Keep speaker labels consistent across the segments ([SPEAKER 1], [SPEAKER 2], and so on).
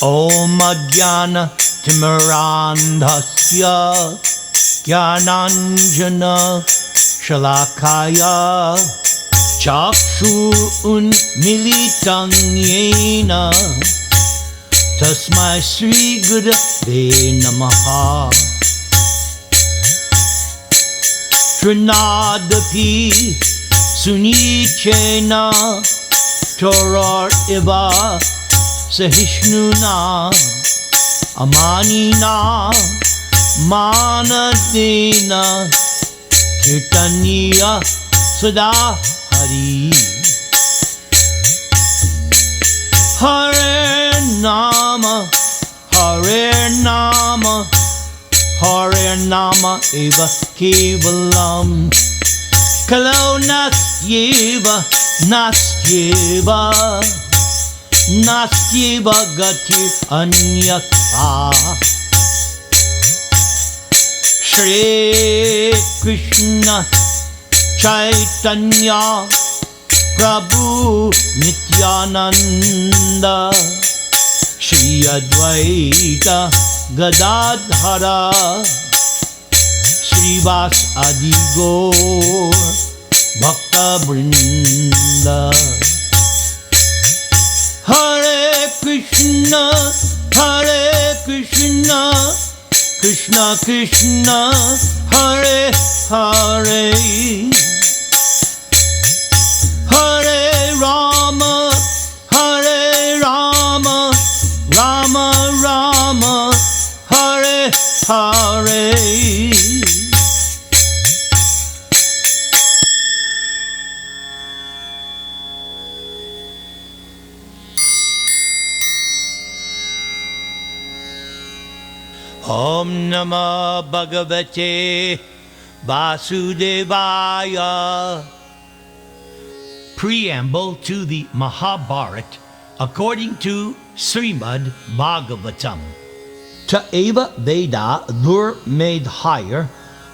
[SPEAKER 1] Om Ajnana Timirandhasya Jnananjana Shalakaya Chakshurunmilitam Yena Tasmai Sri Gurave Namaha. Trinadapi Sunichena Toror Iva Sahishnuna Amanina Manadena Kirtaniya Sada Hari. Hare Nama Hare Nama Hare Nama Eva Kevalam Kalau Nastyeva Nastyeva Nastyeva Gati Anyatha. Shri Krishna Chaitanya Prabhu Nityananda Shri Advaita Gadadhara Srivas Adi Gaur Bhakta Vrinda. Hare Krishna Krishna Krishna Hare Hare Hare Rama Rama Rama Hare Hare. Om Namah Bhagavate Vasudevaya. Preamble to the Maha-Bharata according to Srimad Bhagavatam. Ta eva Veda dur made higher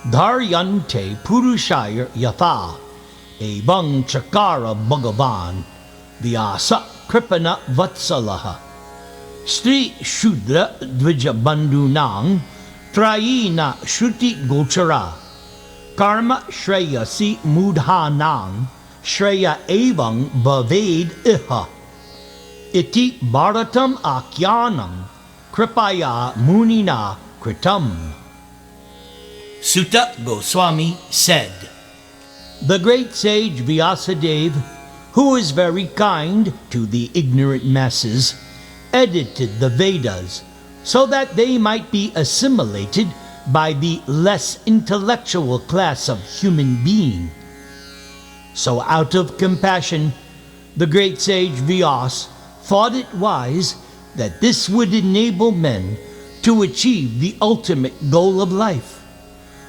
[SPEAKER 1] Dharyante Purushaya Yatha Evang Chakara Bhagavan Vyasa Kripana Vatsalaha Sri Shudra Dvija Bandunang Trayina Shruti Gochara Karma Shreyasi Mudhanang Shreya Evang Bhaved Iha Iti Bharatam Akyanam Kripaya Munina Kritam. Sutta Goswami said, the great sage Vyasadeva, who is very kind to the ignorant masses, edited the Vedas so that they might be assimilated by the less intellectual class of human being. So out of compassion, the great sage Vyas thought it wise that this would enable men to achieve the ultimate goal of life.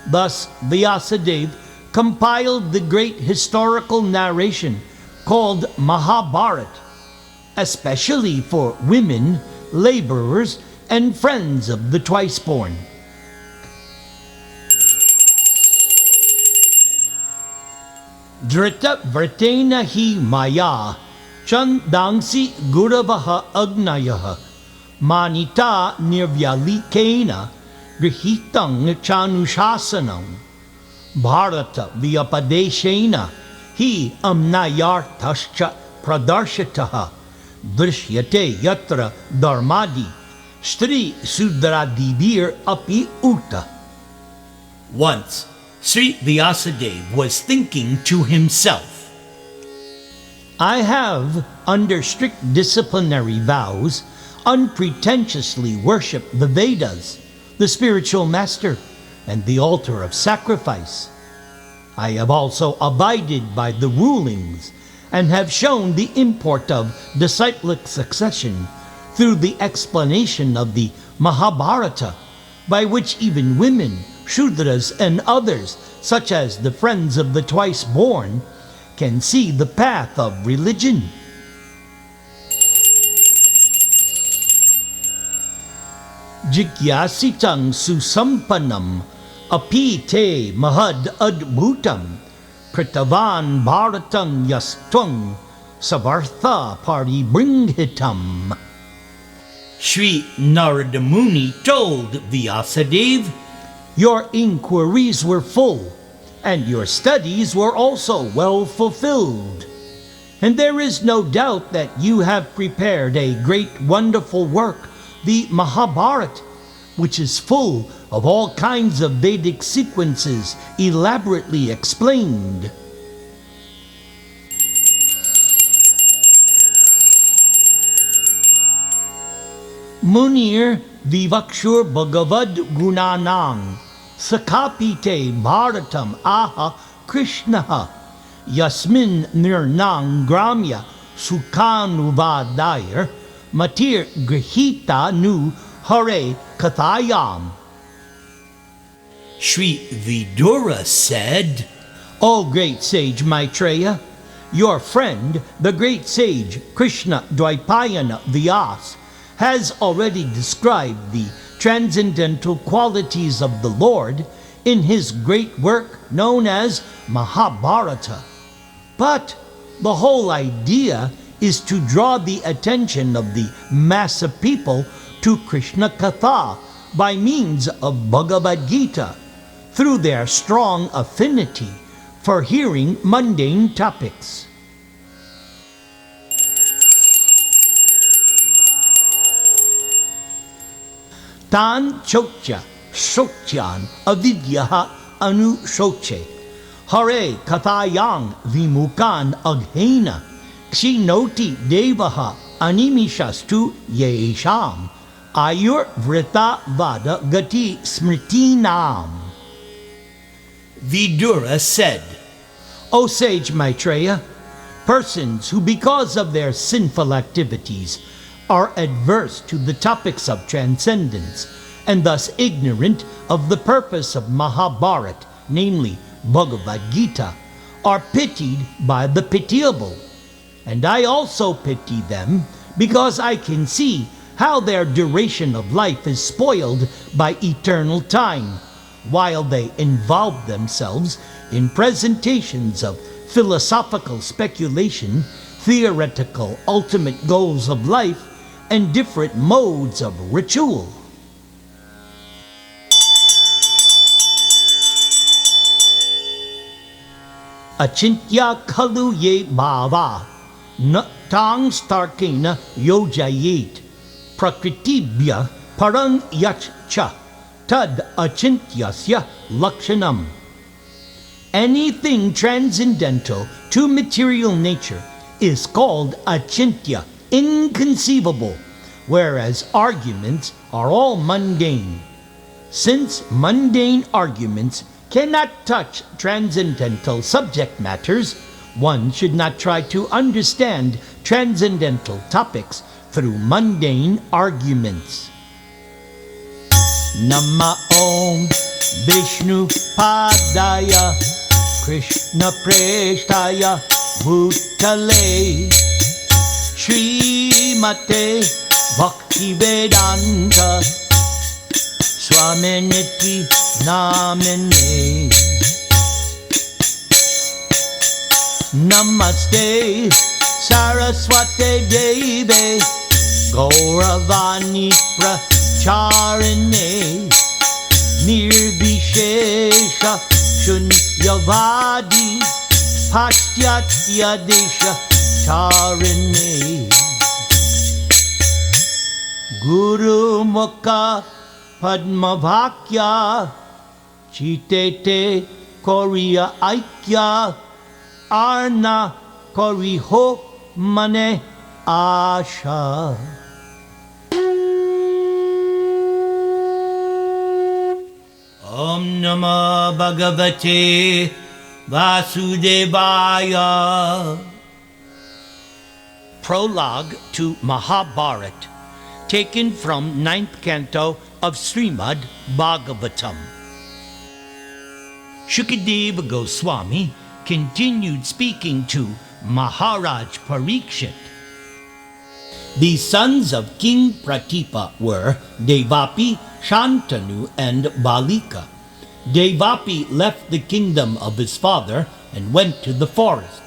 [SPEAKER 1] Thus, Vyasadeva compiled the great historical narration called Maha-Bharata, especially for women, laborers, and friends of the twice-born. Drita Vrtena hi maya Chandangsi Guravaha Agnayaha Manita Nirvyalikena Grihitang Chanushasanam Bharata Vyapadeshena Hi Amnayarthascha Pradarshitaha Drishyate Yatra Dharmadi Sri Sudradibir Api Uta. Once, Sri Vyasadeva was thinking to himself, I have, under strict disciplinary vows, unpretentiously worshipped the Vedas, the spiritual master, and the altar of sacrifice. I have also abided by the rulings and have shown the import of disciplic succession through the explanation of the Maha-Bharata, by which even women, Shudras, and others, such as the friends of the twice-born, can see the path of religion. Jigyasitang susampanam apite mahad adbhutam kritavan bharatang yastvang savartha paribringhitam. Sri Narada Muni told Vyasadeva, "Your inquiries were full, and your studies were also well fulfilled. And there is no doubt that you have prepared a great wonderful work, the Maha-Bharata, which is full of all kinds of Vedic sequences elaborately explained." Munir vivakshur bhagavad gunanang sakapite bharatam aha krishnaha yasmin nirnang gramya sukhanuvadayar matir grihita nu hare kathayam. Sri Vidura said, "O great sage Maitreya, your friend, the great sage Krishna Dvaipayana Vyas, has already described the transcendental qualities of the Lord in his great work known as Maha-Bharata. But the whole idea is to draw the attention of the mass of people to Krishna Katha by means of Bhagavad Gita, through their strong affinity for hearing mundane topics." Tan chokya shokyan avidyaha anu shoche hare kathayang vimukan aghena kshinoti devaha animishastu yesham ayur vrita vada gati smritinam. Vidura said, "O sage Maitreya, persons who because of their sinful activities are adverse to the topics of transcendence, and thus ignorant of the purpose of Mahabharata, namely Bhagavad Gita, are pitied by the pitiable. And I also pity them, because I can see how their duration of life is spoiled by eternal time, while they involve themselves in presentations of philosophical speculation, theoretical ultimate goals of life, and different modes of ritual." Achintya khalu ye bhava na tang starkena yojayet prakritibhya parang yachcha tad achintyasya lakshanam. Anything transcendental to material nature is called achintya, inconceivable, whereas arguments are all mundane. Since mundane arguments cannot touch transcendental subject matters, one should not try to understand transcendental topics through mundane arguments. Nama Om Vishnu Padaya Krishna Preshtaya Bhutale Srimate Bhaktivedanta Swaminiti Namine. Namaste Saraswate Deve Gauravani Pracharine Nirvishesha Shunyavadi Paschatya Desha Charine. Guru Mukha Padmavakya Chitete Korea Aikya Arna Koriho Mane Asha. Om Namah Bhagavate Vasudevaya. Prologue to Maha-Bharata, taken from 9th canto of Srimad Bhagavatam. Shukadeva Goswami continued speaking to Maharaj Parikshit. The sons of King Pratipa were Devapi, Shantanu, and Balika. Devapi left the kingdom of his father and went to the forest,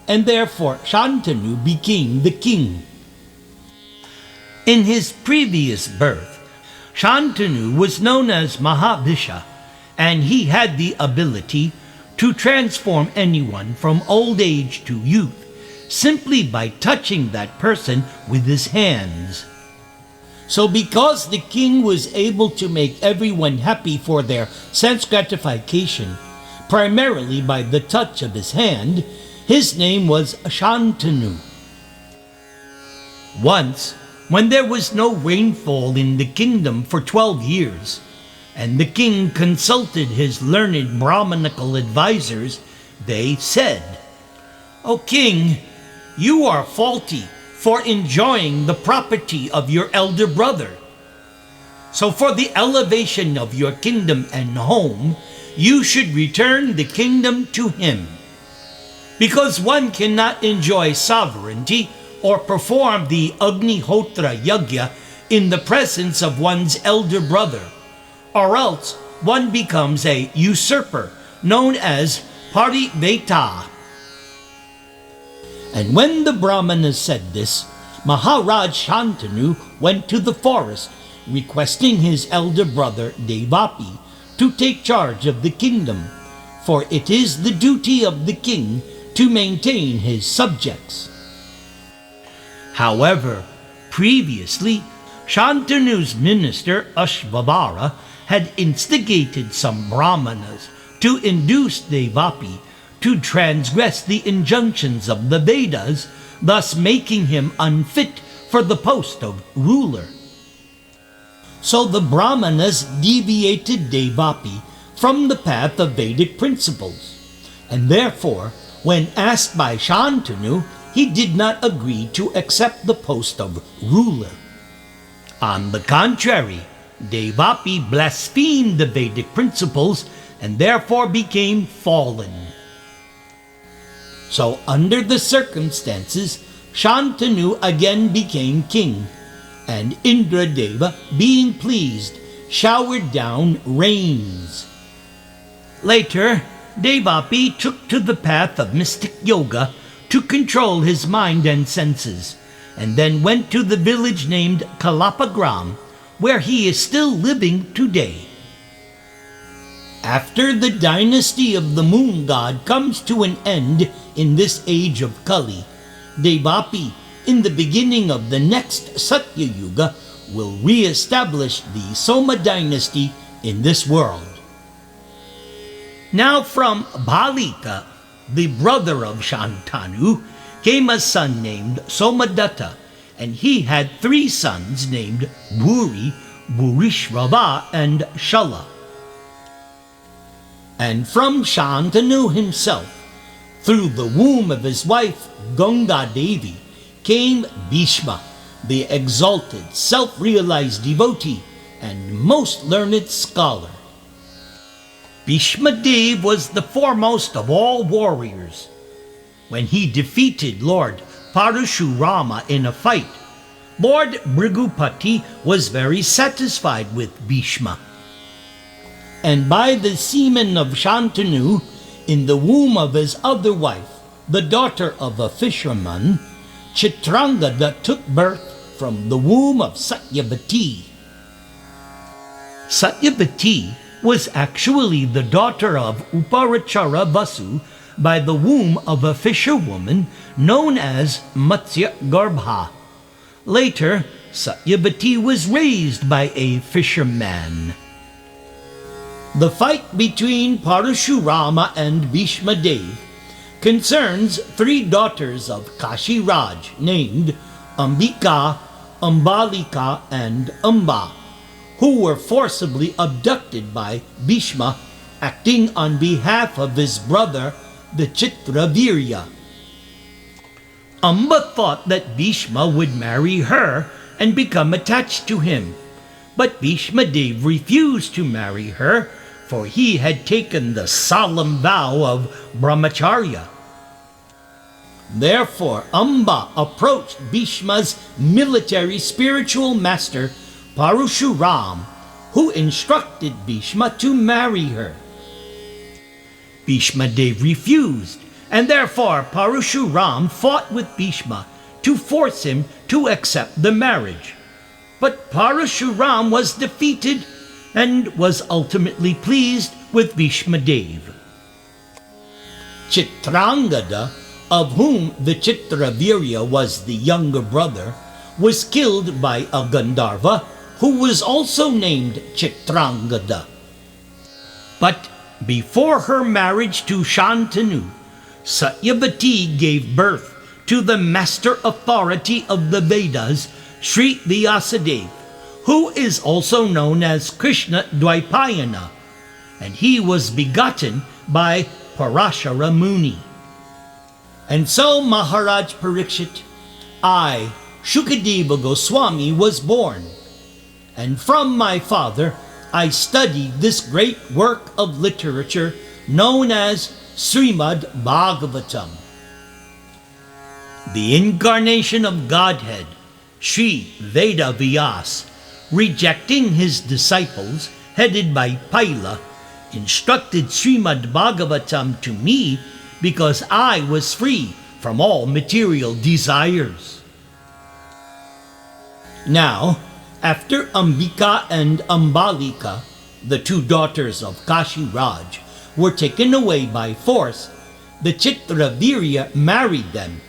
[SPEAKER 1] and therefore Shantanu became the king. In his previous birth, Shantanu was known as Maha-Bharata, and he had the ability to transform anyone from old age to youth simply by touching that person with his hands. So because the king was able to make everyone happy for their sense gratification, primarily by the touch of his hand, his name was Shantanu. Once, when there was no rainfall in the kingdom for 12 years, and the king consulted his learned Brahmanical advisors, they said, "O king, you are faulty for enjoying the property of your elder brother. So for the elevation of your kingdom and home, you should return the kingdom to him. Because one cannot enjoy sovereignty or perform the Agnihotra Yagya in the presence of one's elder brother, or else one becomes a usurper known as Pariveta." And when the Brahmanas said this, Maharaj Shantanu went to the forest, requesting his elder brother Devapi to take charge of the kingdom, for it is the duty of the king to maintain his subjects. However, previously, Shantanu's minister Ashvabara had instigated some Brahmanas to induce Devapi to transgress the injunctions of the Vedas, thus making him unfit for the post of ruler. So the Brahmanas deviated Devapi from the path of Vedic principles, and therefore, when asked by Shantanu, he did not agree to accept the post of ruler. On the contrary, Devapi blasphemed the Vedic principles and therefore became fallen. So under the circumstances, Shantanu again became king, and Indradeva, being pleased, showered down rains. Later, Devapi took to the path of mystic yoga to control his mind and senses, and then went to the village named Kalapagram, where he is still living today. After the dynasty of the moon god comes to an end in this age of Kali, Devapi, in the beginning of the next Satya Yuga, will re-establish the Soma dynasty in this world. Now from Balika, the brother of Shantanu, came a son named Somadatta, and he had 3 sons named Bhuri, Bhurishrava, and Shala. And from Shantanu himself, through the womb of his wife Ganga Devi, came Bhishma, the exalted, self-realized devotee and most learned scholar. Bhishma Dev was the foremost of all warriors. When he defeated Lord Parashurama in a fight, Lord Bhrigupati was very satisfied with Bhishma. And by the semen of Shantanu, in the womb of his other wife, the daughter of a fisherman, Chitrangada took birth from the womb of Satyavati. Satyavati was actually the daughter of Uparachara Vasu by the womb of a fisherwoman known as Matsya Garbha. Later, Satyavati was raised by a fisherman. The fight between Parashurama and Bhishma Dev concerns 3 daughters of Kashi Raj named Ambika, Ambalika, and Amba, who were forcibly abducted by Bhishma, acting on behalf of his brother, the Chitravirya. Amba thought that Bhishma would marry her and become attached to him, but Bhishma Dev refused to marry her, for he had taken the solemn vow of brahmacharya. Therefore, Amba approached Bhishma's military spiritual master, Parashuram, who instructed Bhishma to marry her. Bhishma Dev refused, and therefore Parashuram fought with Bhishma to force him to accept the marriage, But Parashuram was defeated and was ultimately pleased with Bhishmadev. Chitrangada, of whom the Chitravirya was the younger brother, was killed by a Gandharva who was also named Chitrangada. But before her marriage to Shantanu, Satyavati gave birth to the master authority of the Vedas, Sri Vyasadeva, who is also known as Krishna Dvaipayana, and he was begotten by Parashara Muni. And so, Maharaj Parikshit, I, Shukadeva Goswami, was born, and from my father I studied this great work of literature known as Srimad Bhagavatam. The incarnation of Godhead, Sri Veda Vyas, rejecting his disciples, headed by Paila, instructed Srimad Bhagavatam to me because I was free from all material desires. Now, after Ambika and Ambalika, the two daughters of Kashi Raj, were taken away by force, the Chitravirya married them.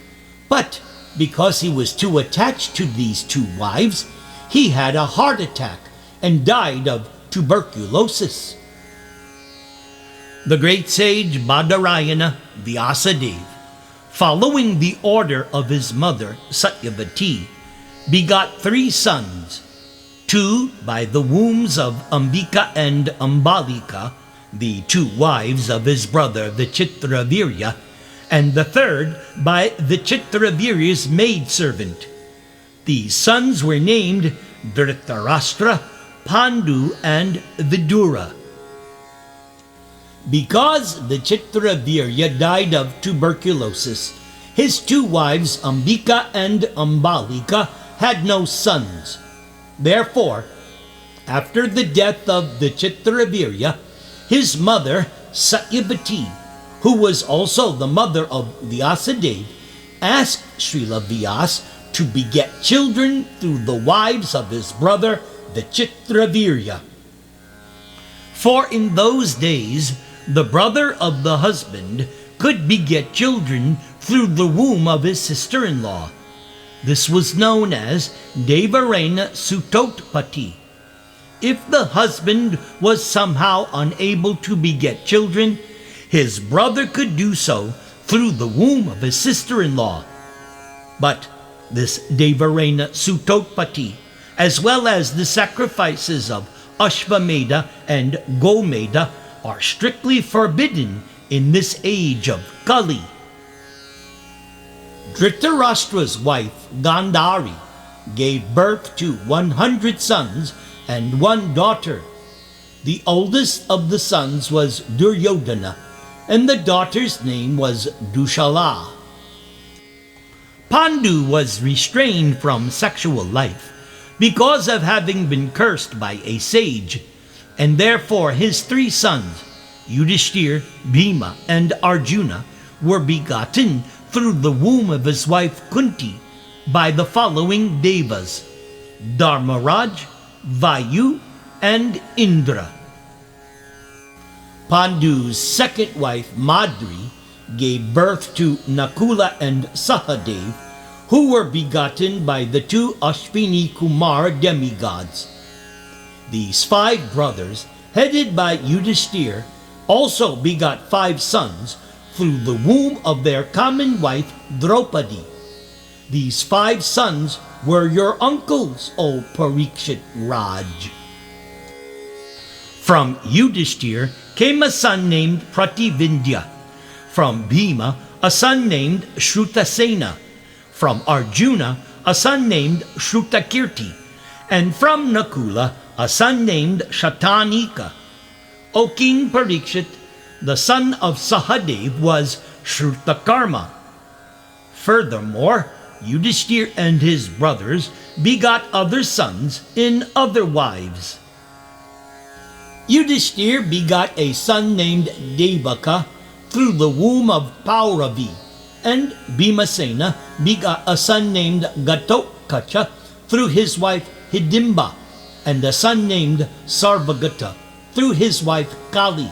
[SPEAKER 1] But because he was too attached to these two wives, he had a heart attack and died of tuberculosis. The great sage Badarayana Vyasadeva, following the order of his mother Satyavati, begot 3 sons, 2 by the wombs of Ambika and Ambalika, the 2 wives of his brother the Chitravirya, and the 3rd by the Chitravirya's maidservant. These sons were named Dhritarashtra, Pandu, and Vidura. Because the Chitravirya died of tuberculosis, his 2 wives Ambika and Ambalika had no sons. Therefore, after the death of the Chitravirya, his mother Satyavati, who was also the mother of Vyasadeva, asked Srila Vyas to beget children through the wives of his brother the Chitravirya. For in those days, the brother of the husband could beget children through the womb of his sister-in-law. This was known as Devarena Sutotpati. If the husband was somehow unable to beget children, his brother could do so through the womb of his sister-in-law. But this Devarena Sutotpati, as well as the sacrifices of Ashvamedha and Gomedha, are strictly forbidden in this age of Kali. Dhritarashtra's wife, Gandhari, gave birth to 100 sons and 1 daughter. The oldest of the sons was Duryodhana, and the daughter's name was Dushala. Pandu was restrained from sexual life because of having been cursed by a sage, and therefore his 3 sons, Yudhishthir, Bhima, and Arjuna, were begotten through the womb of his wife Kunti by the following devas: Dharmaraj, Vayu, and Indra. Pandu's second wife Madri gave birth to Nakula and Sahadev, who were begotten by the 2 Ashvini Kumar demigods. These 5 brothers, headed by Yudhishthir, also begot 5 sons through the womb of their common wife Draupadi. These 5 sons were your uncles, O Parikshit Raj. From Yudhishthir came a son named Prativindya. From Bhima, a son named Shrutasena. From Arjuna, a son named Shrutakirti. And from Nakula, a son named Shatanika. O King Parikshit, the son of Sahadev was Shrutakarma. Furthermore, Yudhishthir and his brothers begot other sons in other wives. Yudhishthir begot a son named Devaka through the womb of Pauravi, and Bhimasena begot a son named Gatotkacha through his wife Hidimba, and a son named Sarvagata through his wife Kali.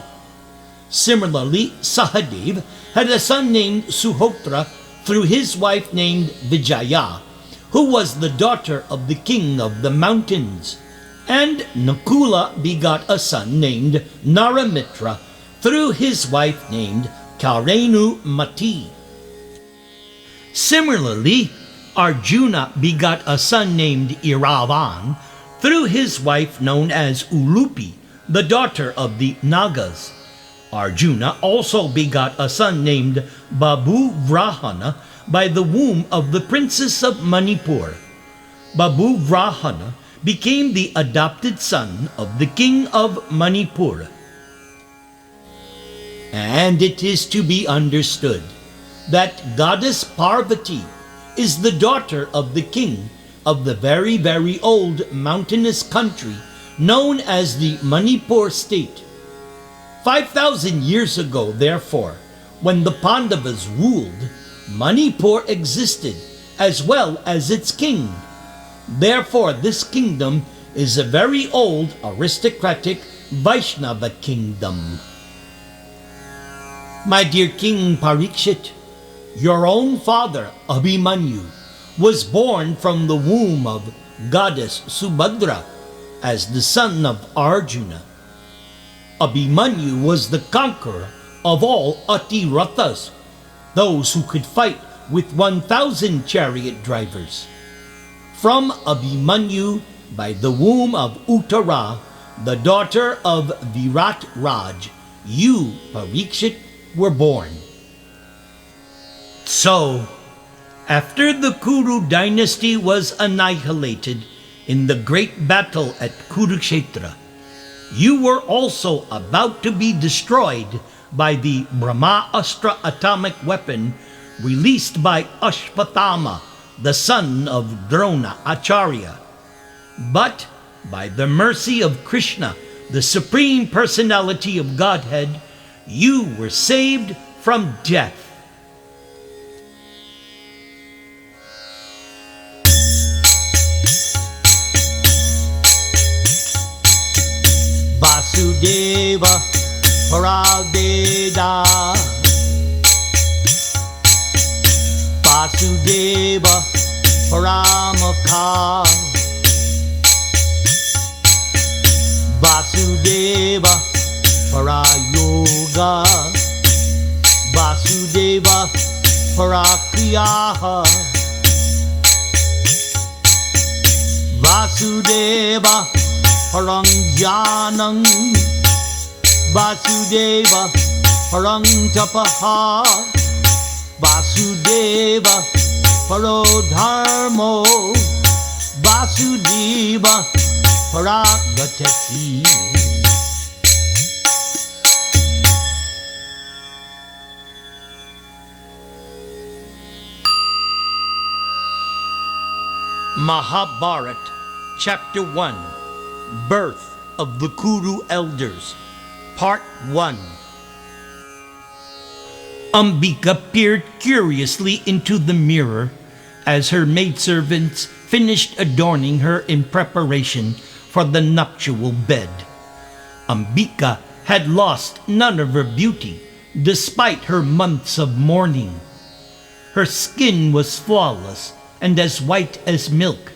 [SPEAKER 1] Similarly, Sahadev had a son named Suhotra through his wife named Vijaya, who was the daughter of the king of the mountains. And Nakula begot a son named Naramitra through his wife named Karenu Mati. Similarly, Arjuna begot a son named Iravan through his wife known as Ulupi, the daughter of the Nagas. Arjuna also begot a son named Babu Vrahana by the womb of the princess of Manipur. Babu Vrahana became the adopted son of the king of Manipur. And it is to be understood that goddess Parvati is the daughter of the king of the very, very old mountainous country known as the Manipur state. 5,000 years ago, therefore, when the Pandavas ruled, Manipur existed as well as its king. Therefore, this kingdom is a very old aristocratic Vaishnava kingdom. My dear King Parikshit, your own father, Abhimanyu, was born from the womb of goddess Subhadra as the son of Arjuna. Abhimanyu was the conqueror of all Atirathas, those who could fight with 1,000 chariot drivers. From Abhimanyu, by the womb of Uttara, the daughter of Virat Raj, you, Parikshit, were born. So, after the Kuru dynasty was annihilated in the great battle at Kurukshetra, you were also about to be destroyed by the Brahmastra atomic weapon released by Ashvatthama, the son of Drona Acharya. But by the mercy of Krishna, the Supreme Personality of Godhead, you were saved from death. Vasudeva Paraveda, Vasudeva Paramaka, Vasudeva Parayoga, Vasudeva Parakriyaha, Vasudeva Parang Jnanam, Vasudeva Parang Tapaha, Vasudeva Parodharmo, Vasudeva Paragatati. Maha-Bharata, Chapter 1, Birth of the Kuru Elders, Part 1. Ambika peered curiously into the mirror as her maidservants finished adorning her in preparation for the nuptial bed. Ambika had lost none of her beauty despite her months of mourning. Her skin was flawless and as white as milk.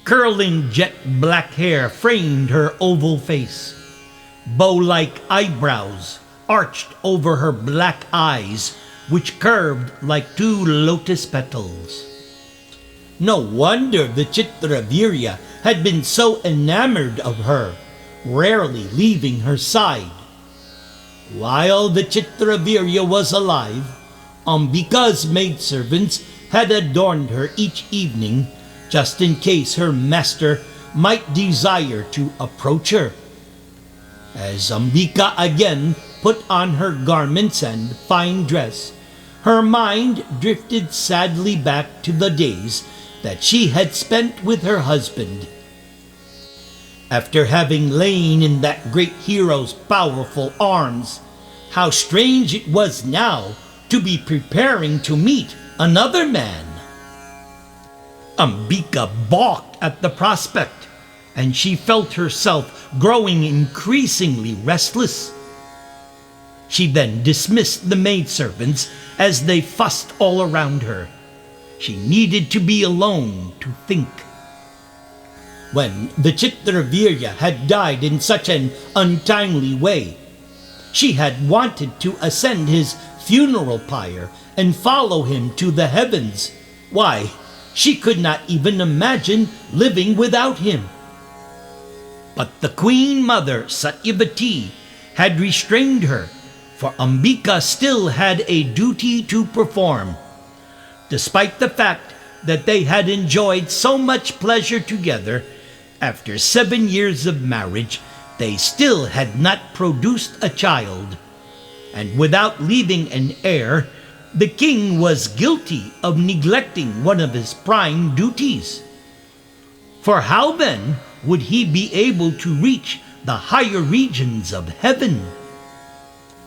[SPEAKER 1] Curling jet black hair framed her oval face. Bow-like eyebrows arched over her black eyes, which curved like 2 lotus petals. No wonder the Chitravirya had been so enamored of her, rarely leaving her side. While the Chitravirya was alive, Ambika's maidservants had adorned her each evening, just in case her master might desire to approach her. As Ambika again put on her garments and fine dress, her mind drifted sadly back to the days that she had spent with her husband. After having lain in that great hero's powerful arms, how strange it was now to be preparing to meet another man. Ambika balked at the prospect, and she felt herself growing increasingly restless. She then dismissed the maidservants as they fussed all around her. She needed to be alone to think. When the Chitravirya had died in such an untimely way, she had wanted to ascend his funeral pyre and follow him to the heavens. Why, she could not even imagine living without him. But the Queen Mother Satyavati had restrained her, for Ambika still had a duty to perform. Despite the fact that they had enjoyed so much pleasure together, after 7 years of marriage, they still had not produced a child. And without leaving an heir, the king was guilty of neglecting one of his prime duties. For how then would he be able to reach the higher regions of heaven?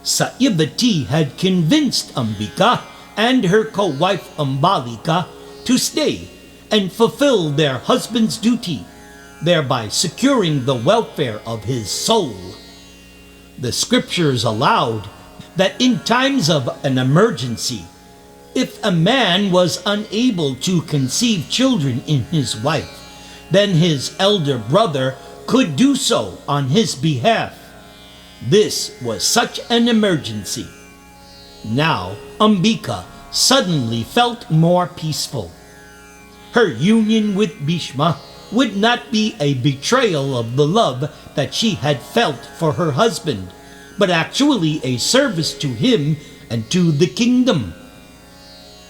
[SPEAKER 1] Satyavati had convinced Ambika and her co-wife Ambalika to stay and fulfill their husband's duty, thereby securing the welfare of his soul. The scriptures allowed that in times of an emergency, if a man was unable to conceive children in his wife, then his elder brother could do so on his behalf. This was such an emergency. Now Ambika suddenly felt more peaceful. Her union with Bhishma would not be a betrayal of the love that she had felt for her husband, but actually a service to him and to the kingdom.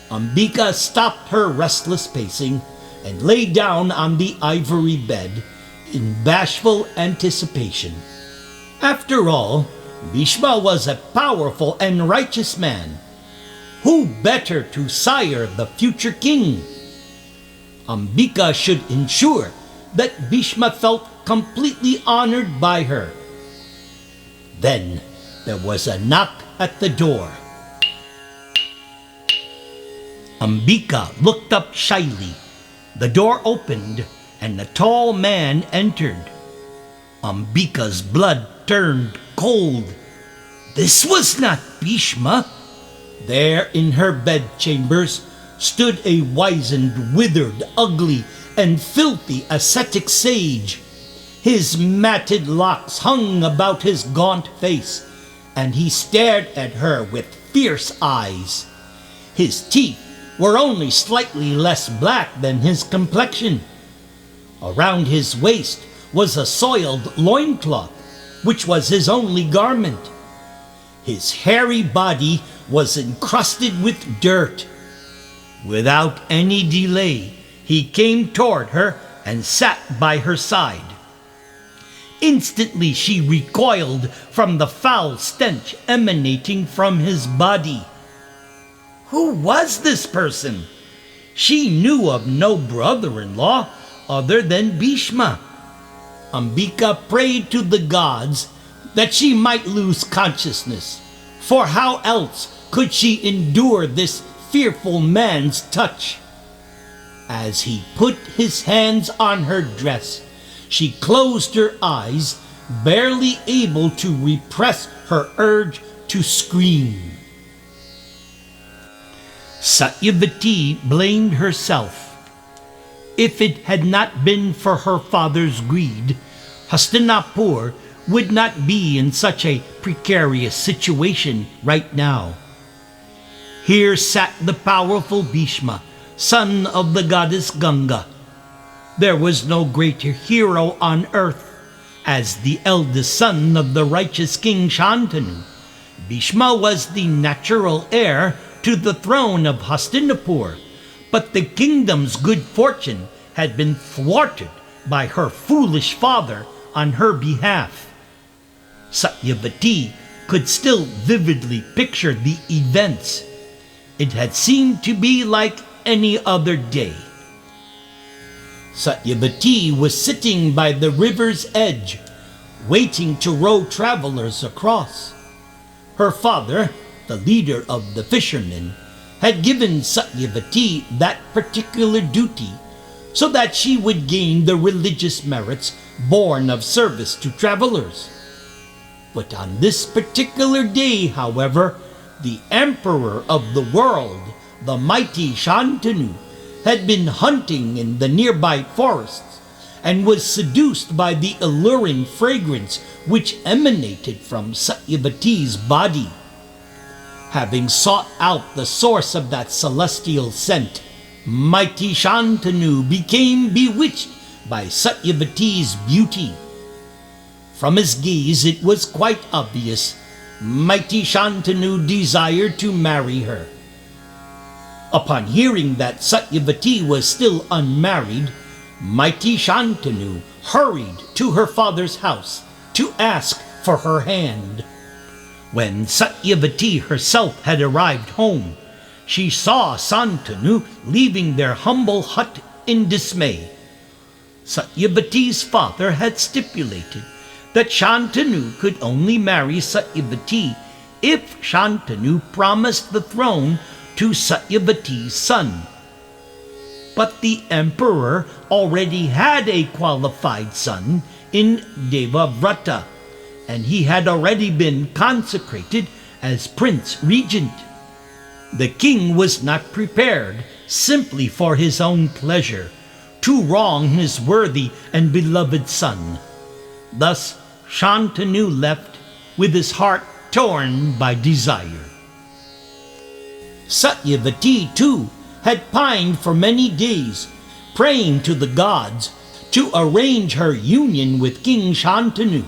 [SPEAKER 1] Ambika stopped her restless pacing and lay down on the ivory bed in bashful anticipation. After all, Bhishma was a powerful and righteous man. Who better to sire the future king? Ambika should ensure that Bhishma felt completely honored by her. Then there was a knock at the door. Ambika looked up shyly. The door opened and a tall man entered. Ambika's blood turned cold. This was not Bhishma. There in her bedchambers stood a wizened, withered, ugly, and filthy ascetic sage. His matted locks hung about his gaunt face, and he stared at her with fierce eyes. His teeth were only slightly less black than his complexion. Around his waist was a soiled loincloth, which was his only garment. His hairy body was encrusted with dirt. Without any delay, he came toward her and sat by her side. Instantly she recoiled from the foul stench emanating from his body. Who was this person? She knew of no brother-in-law other than Bhishma. Ambika prayed to the gods that she might lose consciousness, for how else could she endure this fearful man's touch? As he put his hands on her dress, she closed her eyes, barely able to repress her urge to scream. Satyavati blamed herself. If it had not been for her father's greed, Hastinapur would not be in such a precarious situation right now. Here sat the powerful Bhishma, son of the goddess Ganga. There was no greater hero on earth. As the eldest son of the righteous King Shantanu, Bhishma was the natural heir to the throne of Hastinapur, but the kingdom's good fortune had been thwarted by her foolish father on her behalf. Satyavati could still vividly picture the events. It had seemed to be like any other day. Satyavati was sitting by the river's edge, waiting to row travelers across. Her father, the leader of the fishermen, had given Satyavati that particular duty so that she would gain the religious merits born of service to travelers. But on this particular day, however, the emperor of the world, the mighty Shantanu, had been hunting in the nearby forests and was seduced by the alluring fragrance which emanated from Satyavati's body. Having sought out the source of that celestial scent, mighty Shantanu became bewitched by Satyavati's beauty. From his gaze it was quite obvious mighty Shantanu desired to marry her. Upon hearing that Satyavati was still unmarried, mighty Shantanu hurried to her father's house to ask for her hand. When Satyavati herself had arrived home, she saw Shantanu leaving their humble hut in dismay. Satyavati's father had stipulated that Shantanu could only marry Satyavati if Shantanu promised the throne to Satyavati's son. But the emperor already had a qualified son in Devavrata, and he had already been consecrated as Prince Regent. The king was not prepared, simply for his own pleasure, to wrong his worthy and beloved son. Thus Shantanu left with his heart torn by desire. Satyavati, too, had pined for many days, praying to the gods to arrange her union with King Shantanu.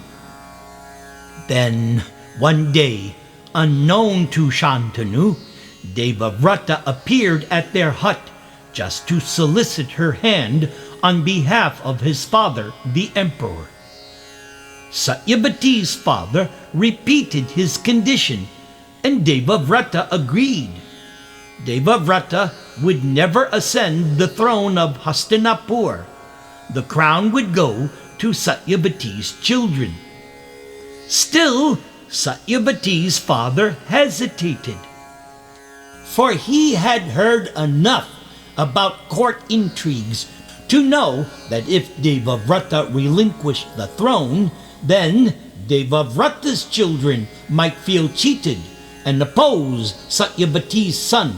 [SPEAKER 1] Then, one day, unknown to Shantanu, Devavrata appeared at their hut just to solicit her hand on behalf of his father, the emperor. Satyavati's father repeated his condition, and Devavrata agreed. Devavrata would never ascend the throne of Hastinapur. The crown would go to Satyavati's children. Still, Satyavati's father hesitated, for he had heard enough about court intrigues to know that if Devavrata relinquished the throne, then Devavrata's children might feel cheated and oppose Satyavati's son.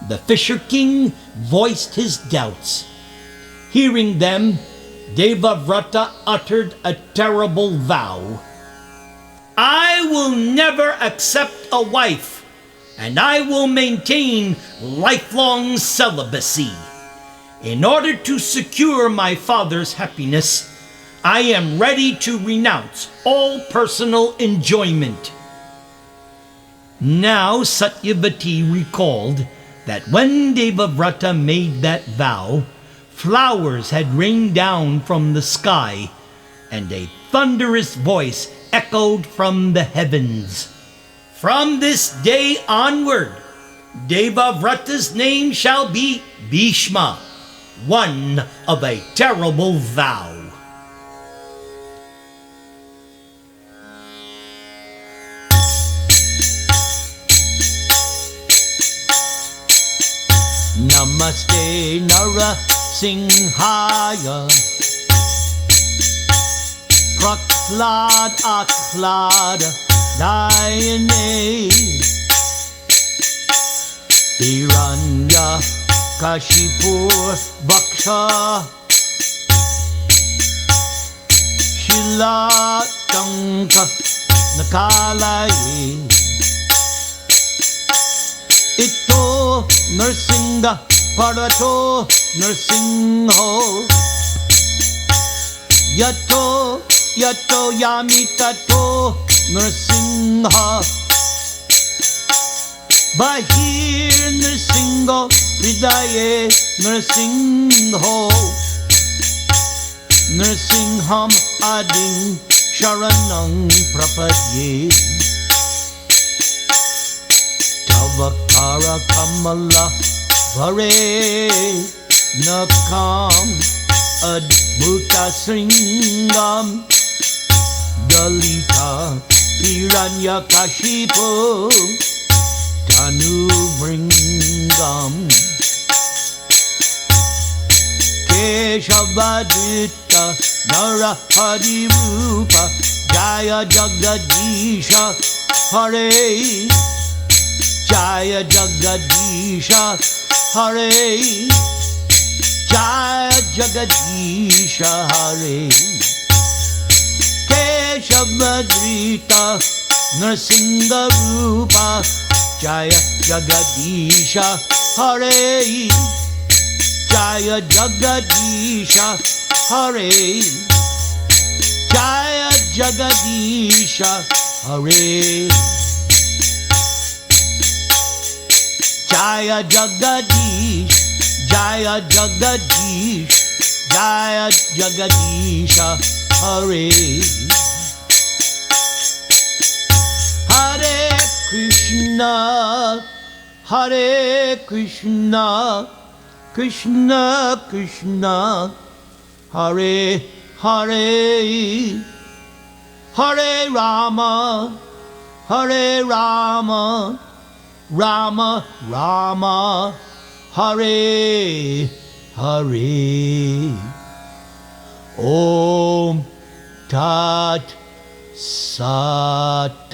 [SPEAKER 1] The Fisher King voiced his doubts. Hearing them, Devavrata uttered a terrible vow. "I will never accept a wife, and I will maintain lifelong celibacy. In order to secure my father's happiness, I am ready to renounce all personal enjoyment." Now Satyavati recalled that when Devavrata made that vow, flowers had rained down from the sky, and a thunderous voice echoed from the heavens. "From this day onward, Devavrata's name shall be Bhishma, one of a terrible vow." Namaste Narasimhaya, Prahlad Ahlada Dayane, Hiranya Kashipur Vaksha, Shilatanka Nakalaye, Ito Narsingha Parato Narsingho, Yato Yato Yamitato Narsingha, Bahir Narsingho Hridaye Narsingho, Narsingham Ading Sharanang Prapadye, Tavakara Kamala Vare Nakam Adbhuta Sringam, Dalita Hiranya Kashipu Tanu Bringam. Keshavadrita Narahari Rupa Jaya Jagadisha Hare Jaya Jagadisha Hare Jaya Jagadisha Hare Keshavadrita Narsingha Rupa Jaya Jagadisha Hare Jaya Jagadisha Hare Jaya Jagadisha Hare Jaya Jagadish Jaya Jagadish Jaya Jagadisha Hare Hare Krishna Hare Krishna Krishna Krishna Hare Hare Hare Rama Hare Rama Rama Rama Hare Hare Om Tat Sat.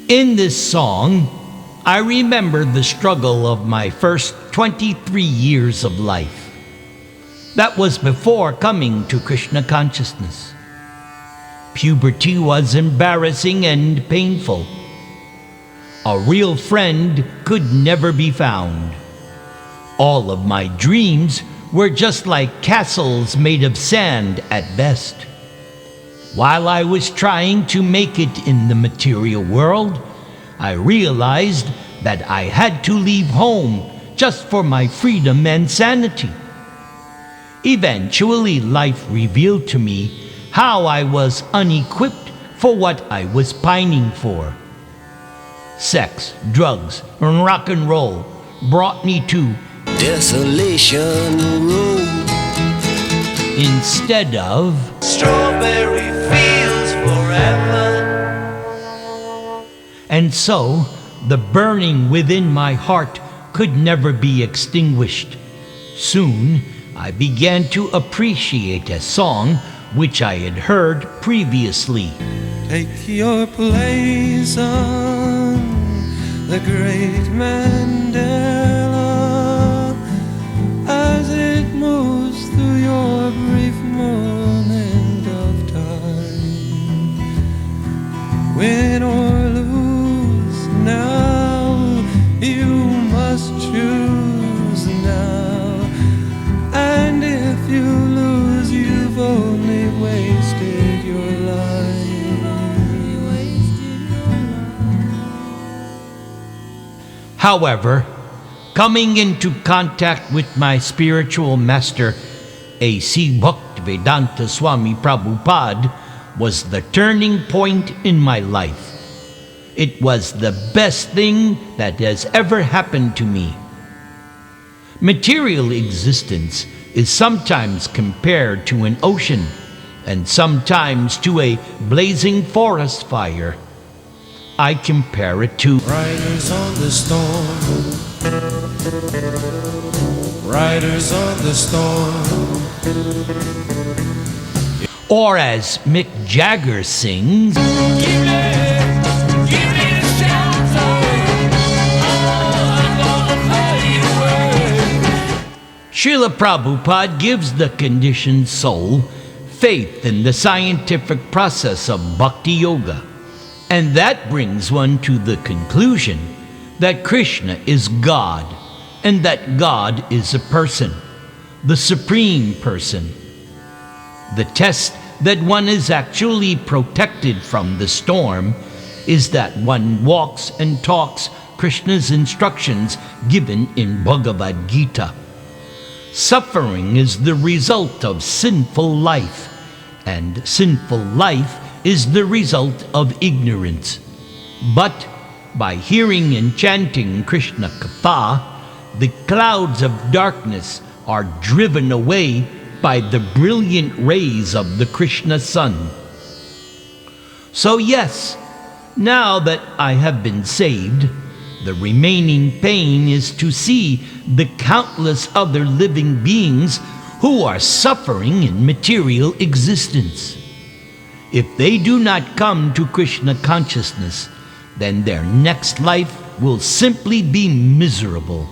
[SPEAKER 1] In this song, I remember the struggle of my first 23 years of life. That was before coming to Krishna consciousness. Puberty was embarrassing and painful. A real friend could never be found. All of my dreams were just like castles made of sand at best. While I was trying to make it in the material world, I realized that I had to leave home just for my freedom and sanity. Eventually, life revealed to me how I was unequipped for what I was pining for. sex, drugs, and rock and roll brought me to
[SPEAKER 2] Desolation Road
[SPEAKER 1] instead of
[SPEAKER 2] strawberry fields forever.
[SPEAKER 1] And so the burning within my heart could never be extinguished. Soon I began to appreciate a song which I had heard previously.
[SPEAKER 3] Take your place on the great Mandela as it moves through your brief moment of time. Win or lose now, you must choose now. And if you lose, you've only wasted your life.
[SPEAKER 1] However, coming into contact with my spiritual master, A.C. Bhaktivedanta Swami Prabhupada, was the turning point in my life. It was the best thing that has ever happened to me. Material existence is sometimes compared to an ocean and sometimes to a blazing forest fire. I compare it to
[SPEAKER 3] Riders on the storm, riders on the storm.
[SPEAKER 1] or as Mick Jagger sings, Srila Prabhupada gives the conditioned soul faith in the scientific process of bhakti yoga. And that brings one to the conclusion that Krishna is God, and that God is a person, the supreme person. The test that one is actually protected from the storm is that one walks and talks Krishna's instructions given in Bhagavad Gita. Suffering is the result of sinful life, and sinful life is the result of ignorance. But by hearing and chanting Krishna Katha, the clouds of darkness are driven away by the brilliant rays of the Krishna sun. So yes, now that I have been saved, the remaining pain is to see the countless other living beings who are suffering in material existence. If they do not come to Krishna consciousness, then their next life will simply be miserable.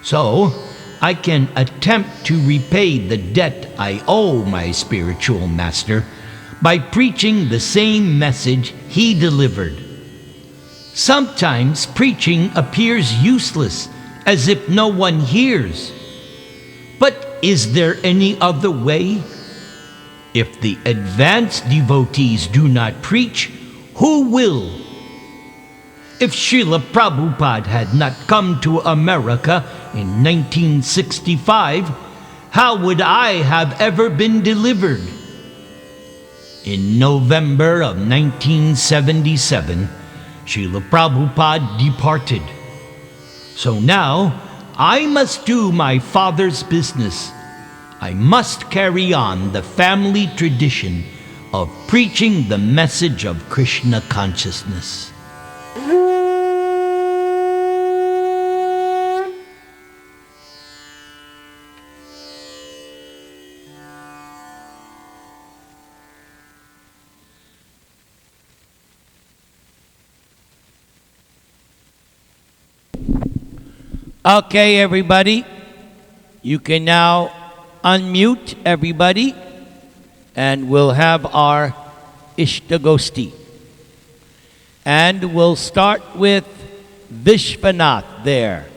[SPEAKER 1] So, I can attempt to repay the debt I owe my spiritual master by preaching the same message he delivered. Sometimes preaching appears useless, as if no one hears. But is there any other way? If the advanced devotees do not preach, who will? If Srila Prabhupada had not come to America in 1965, how would I have ever been delivered? In November of 1977, Srila Prabhupada departed. So now, I must do my father's business. I must carry on the family tradition of preaching the message of Krishna consciousness. Okay, everybody, you can now unmute everybody, and we'll have our Ishtagosti. And we'll start with Vishwanath there.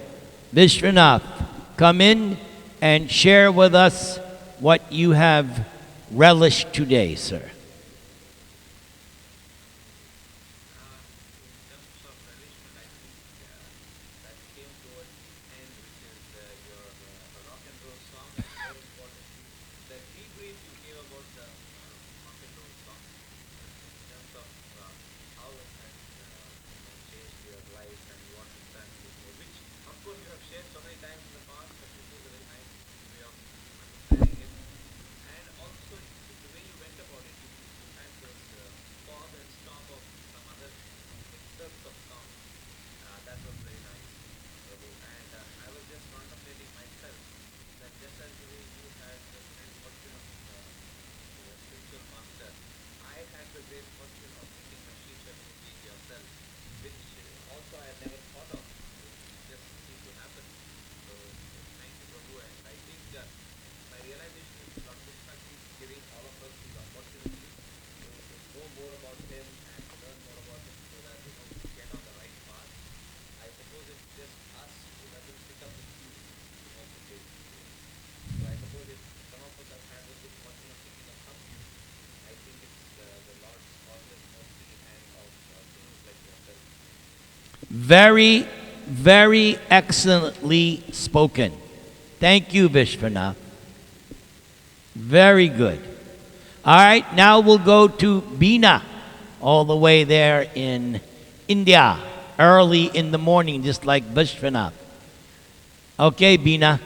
[SPEAKER 1] Vishwanath, come in and share with us what you have relished today, sir. Very, very excellently spoken. Thank you, Vishwanath. Very good. All right, now we'll go to Bina, all the way there in India, early in the morning, just like Vishwanath. Okay, Bina.